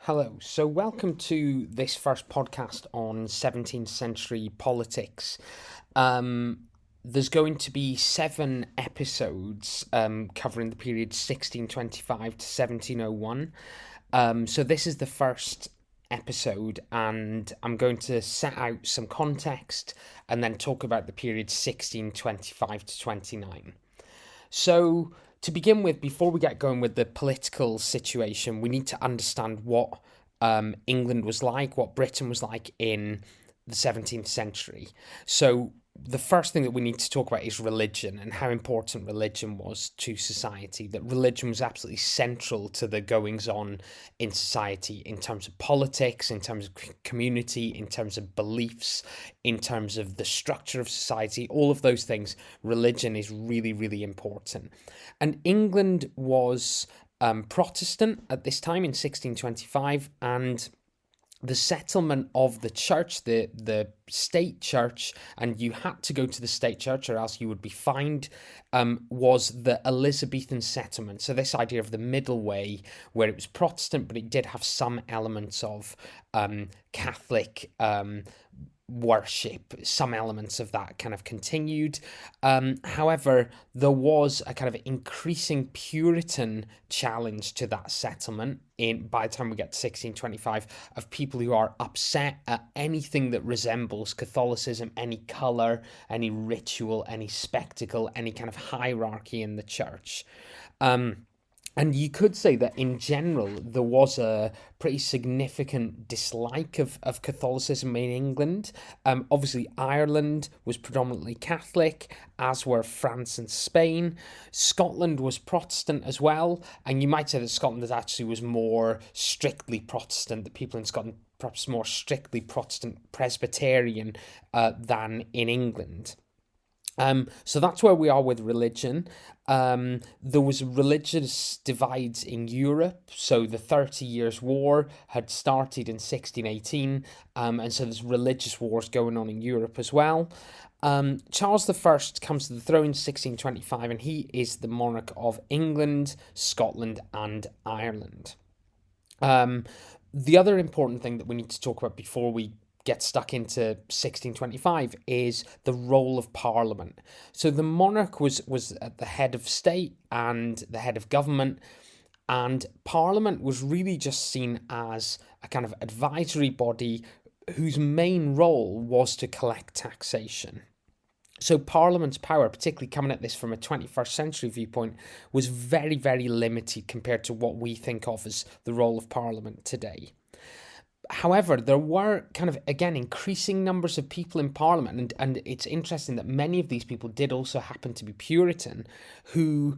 Hello. So, welcome to this first podcast on 17th century politics. There's going to be 7 episodes covering the period 1625 to 1701. So, this is the first episode, and I'm going to set out some context and then talk about the period 1625 to 29. So, to begin with, before we get going with the political situation, we need to understand what England was like, what Britain was like in the 17th century. So, the first thing that we need to talk about is religion and how important religion was to society. That religion was absolutely central to the goings on in society in terms of politics, in terms of community, in terms of beliefs, in terms of the structure of society, all of those things. Religion is really, really important. And England was Protestant at this time in 1625, and the settlement of the church, the state church, and you had to go to the state church or else you would be fined, was the Elizabethan settlement. So this idea of the middle way, where it was Protestant, but it did have some elements of Catholic worship, some elements of that kind of continued. However, there was a kind of increasing Puritan challenge to that settlement in by the time we get to 1625 of people who are upset at anything that resembles Catholicism, any colour, any ritual, any spectacle, any kind of hierarchy in the church. And you could say that in general, there was a pretty significant dislike of Catholicism in England. Obviously, Ireland was predominantly Catholic, as were France and Spain. Scotland was Protestant as well. And you might say that Scotland actually was more strictly Protestant, the people in Scotland perhaps more strictly Protestant Presbyterian than in England. So that's where we are with religion. There was religious divides in Europe. So the 30 Years' War had started in 1618, and so there's religious wars going on in Europe as well. Charles I comes to the throne in 1625, and he is the monarch of England, Scotland, and Ireland. The other important thing that we need to talk about before we get stuck into 1625 is the role of Parliament. So the monarch was at the head of state and the head of government, and Parliament was really just seen as a kind of advisory body whose main role was to collect taxation. So Parliament's power, particularly coming at this from a 21st century viewpoint, was very, very limited compared to what we think of as the role of Parliament today. However, there were kind of, again, increasing numbers of people in Parliament, and it's interesting that many of these people did also happen to be Puritan, who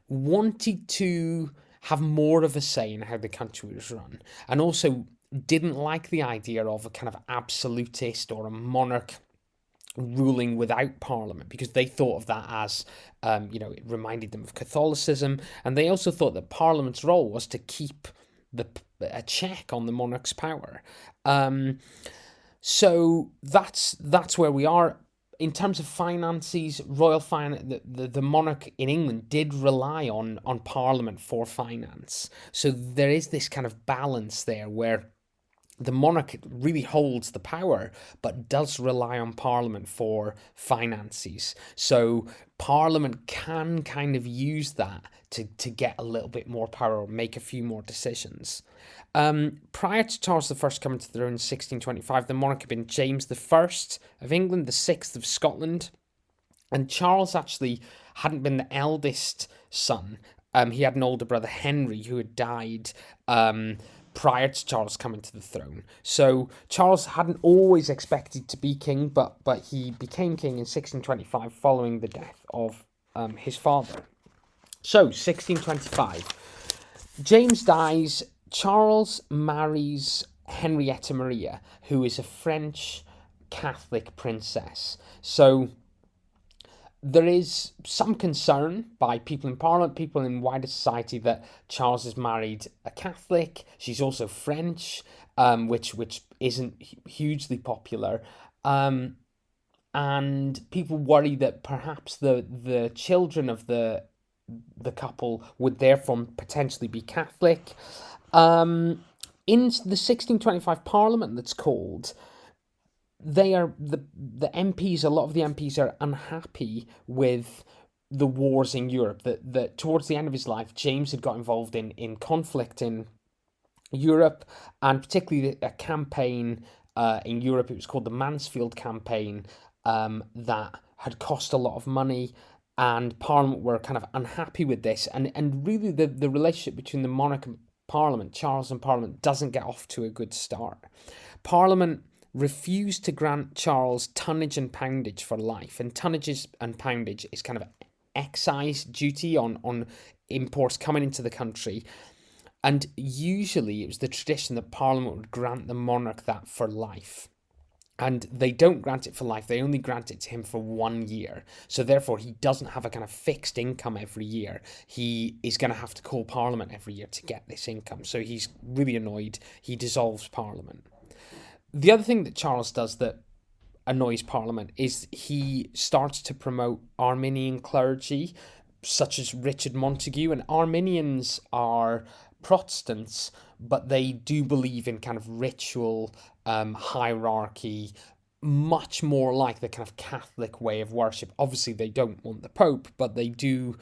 wanted to have more of a say in how the country was run, and also didn't like the idea of a kind of absolutist or a monarch ruling without Parliament, because they thought of that as, it reminded them of Catholicism, and they also thought that Parliament's role was to keep a check on the monarch's power. So that's where we are. In terms of finances, the monarch in England did rely on Parliament for finance. So there is this kind of balance there where the monarch really holds the power, but does rely on Parliament for finances. So Parliament can kind of use that to get a little bit more power or make a few more decisions. Prior to Charles I coming to the throne in 1625, the monarch had been James I of England, the 6th of Scotland. And Charles actually hadn't been the eldest son. He had an older brother, Henry, who had died prior to Charles coming to the throne. So Charles hadn't always expected to be king, but he became king in 1625 following the death of his father. So 1625, James dies. Charles marries Henrietta Maria, who is a French Catholic princess. So there is some concern by people in Parliament, people in wider society, that Charles has married a Catholic. She's also French, which isn't hugely popular. And people worry that perhaps the children of the couple would therefore potentially be Catholic. In the 1625 Parliament that's called, they are the MPs. A lot of the MPs are unhappy with the wars in Europe. That towards the end of his life, James had got involved in conflict in Europe, and particularly a campaign in Europe. It was called the Mansfield Campaign, that had cost a lot of money, and Parliament were kind of unhappy with this. And really, the relationship between the monarch and Parliament, Charles and Parliament, doesn't get off to a good start. Parliament refused to grant Charles tonnage and poundage for life, and tonnage and poundage is kind of excise duty on imports coming into the country. And usually it was the tradition that Parliament would grant the monarch that for life. And they don't grant it for life, they only grant it to him for 1 year. So therefore, he doesn't have a kind of fixed income every year. He is going to have to call Parliament every year to get this income. So he's really annoyed. He dissolves Parliament. The other thing that Charles does that annoys Parliament is he starts to promote Arminian clergy, such as Richard Montague. And Arminians are Protestants, but they do believe in kind of ritual hierarchy, much more like the kind of Catholic way of worship. Obviously, they don't want the Pope, but they do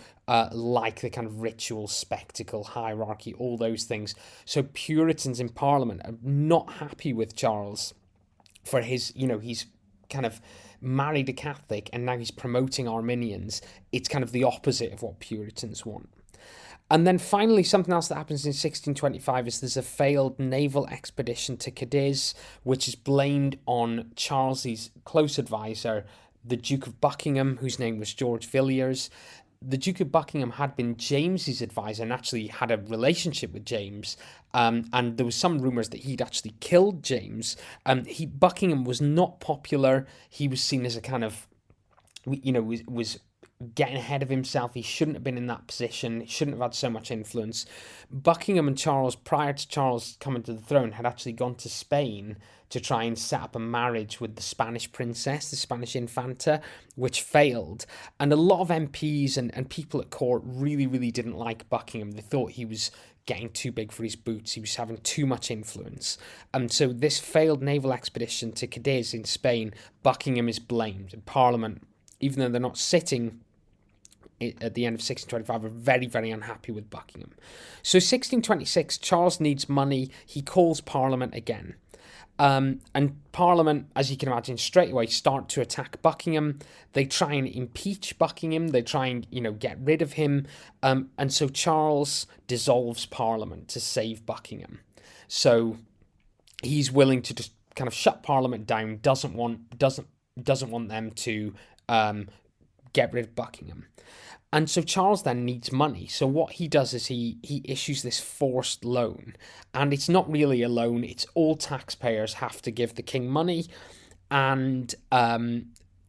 like the kind of ritual, spectacle, hierarchy, all those things. So Puritans in Parliament are not happy with Charles for his, he's kind of married a Catholic and now he's promoting Arminians. It's kind of the opposite of what Puritans want. And then finally, something else that happens in 1625 is there's a failed naval expedition to Cadiz, which is blamed on Charles's close advisor, the Duke of Buckingham, whose name was George Villiers. The Duke of Buckingham had been James's advisor and actually had a relationship with James. And there was some rumours that he'd actually killed James. Buckingham was not popular. He was seen as a kind of, was getting ahead of himself. He shouldn't have been in that position. He shouldn't have had so much influence. Buckingham and Charles, prior to Charles coming to the throne, had actually gone to Spain to try and set up a marriage with the Spanish princess, the Spanish infanta, which failed. And a lot of MPs and people at court really, really didn't like Buckingham. They thought he was getting too big for his boots. He was having too much influence. And so this failed naval expedition to Cadiz in Spain, Buckingham is blamed. And Parliament, even though they're not sitting at the end of 1625, are very, very unhappy with Buckingham. So 1626, Charles needs money. He calls Parliament again. And Parliament, as you can imagine, straight away start to attack Buckingham. They try and impeach Buckingham. They try and, get rid of him. And so Charles dissolves Parliament to save Buckingham. So he's willing to just kind of shut Parliament down, doesn't want them to get rid of Buckingham. And so Charles then needs money. So what he does is he issues this forced loan. And it's not really a loan. It's all taxpayers have to give the king money. And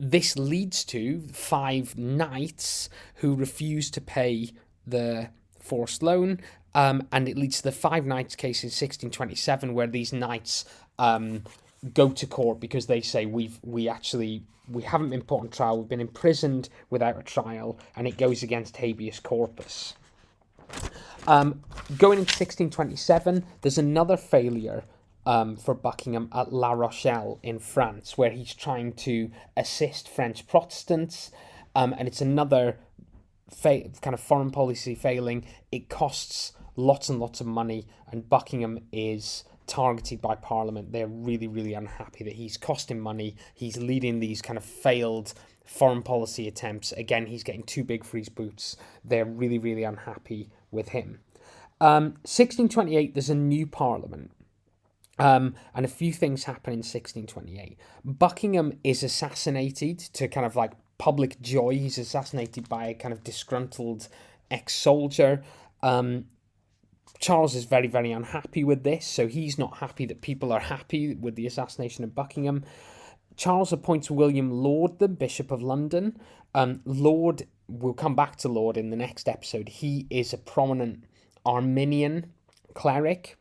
this leads to 5 knights who refuse to pay the forced loan. And it leads to the 5 knights case in 1627, where these knights go to court because they say we haven't been put on trial, we've been imprisoned without a trial, and it goes against habeas corpus. Going into 1627, there's another failure for Buckingham at La Rochelle in France, where he's trying to assist French Protestants, and it's another kind of foreign policy failing. It costs lots and lots of money, and Buckingham is targeted by Parliament. They're really, really unhappy that he's costing money. He's leading these kind of failed foreign policy attempts. Again, he's getting too big for his boots. They're really, really unhappy with him. 1628, there's a new Parliament. And a few things happen in 1628. Buckingham is assassinated to kind of like public joy. He's assassinated by a kind of disgruntled ex-soldier. Charles is very, very unhappy with this, so he's not happy that people are happy with the assassination of Buckingham. Charles appoints William Laud, the Bishop of London. Laud, we'll come back to Laud in the next episode. He is a prominent Arminian cleric,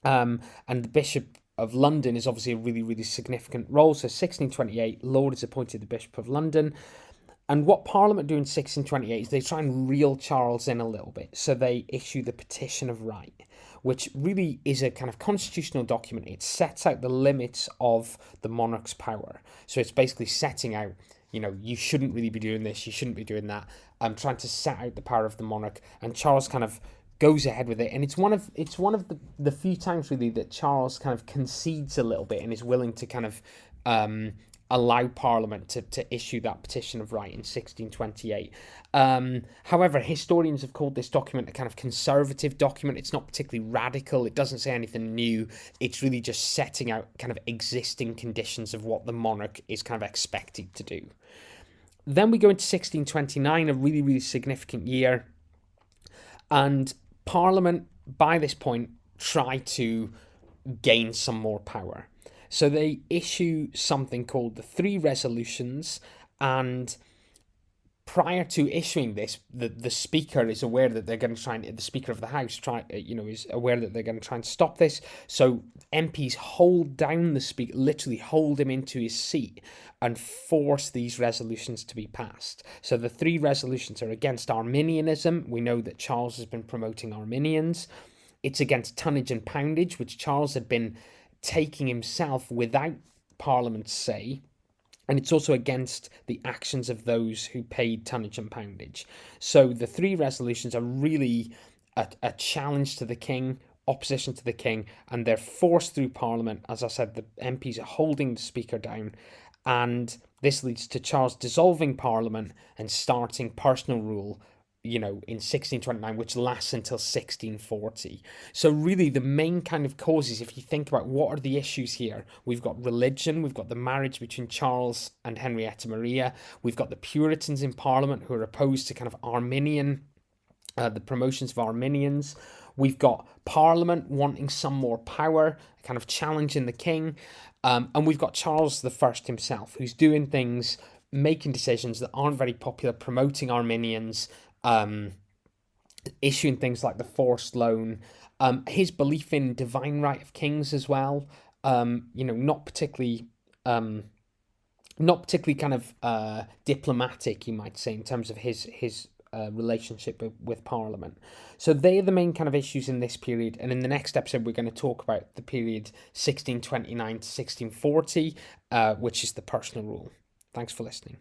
and the Bishop of London is obviously a really, really significant role. So 1628, Laud is appointed the Bishop of London. And what Parliament do in 1628 is they try and reel Charles in a little bit. So they issue the Petition of Right, which really is a kind of constitutional document. It sets out the limits of the monarch's power. So it's basically setting out, you shouldn't really be doing this, you shouldn't be doing that. I'm trying to set out the power of the monarch, and Charles kind of goes ahead with it. And it's one of the few times really that Charles kind of concedes a little bit and is willing to kind of allow Parliament to issue that Petition of Right in 1628. However, historians have called this document a kind of conservative document. It's not particularly radical. It doesn't say anything new. It's really just setting out kind of existing conditions of what the monarch is kind of expected to do. Then we go into 1629, a really, really significant year. And Parliament, by this point, try to gain some more power. So they issue something called the Three Resolutions, and prior to issuing this, the Speaker is aware that they're going to try and, the Speaker of the House is aware that they're going to try and stop this. So MPs hold down the Speaker, literally hold him into his seat, and force these resolutions to be passed. So the three resolutions are against Arminianism. We know that Charles has been promoting Arminians. It's against tonnage and poundage, which Charles had been taking himself without Parliament's say. And it's also against the actions of those who paid tonnage and poundage. So the three resolutions are really a challenge to the king, opposition to the king, and they're forced through Parliament. As I said, the MPs are holding the Speaker down, and this leads to Charles dissolving Parliament and starting personal rule, in 1629, which lasts until 1640. So really the main kind of causes, if you think about what are the issues here, we've got religion, we've got the marriage between Charles and Henrietta Maria, we've got the Puritans in Parliament who are opposed to kind of Arminian, the promotions of Arminians. We've got Parliament wanting some more power, kind of challenging the king. And we've got Charles I himself, who's doing things, making decisions that aren't very popular, promoting Arminians, issuing things like the forced loan, his belief in divine right of kings as well, not particularly kind of diplomatic, you might say, in terms of his relationship with Parliament. So they are the main kind of issues in this period. And in the next episode, we're going to talk about the period 1629 to 1640, which is the personal rule. Thanks for listening.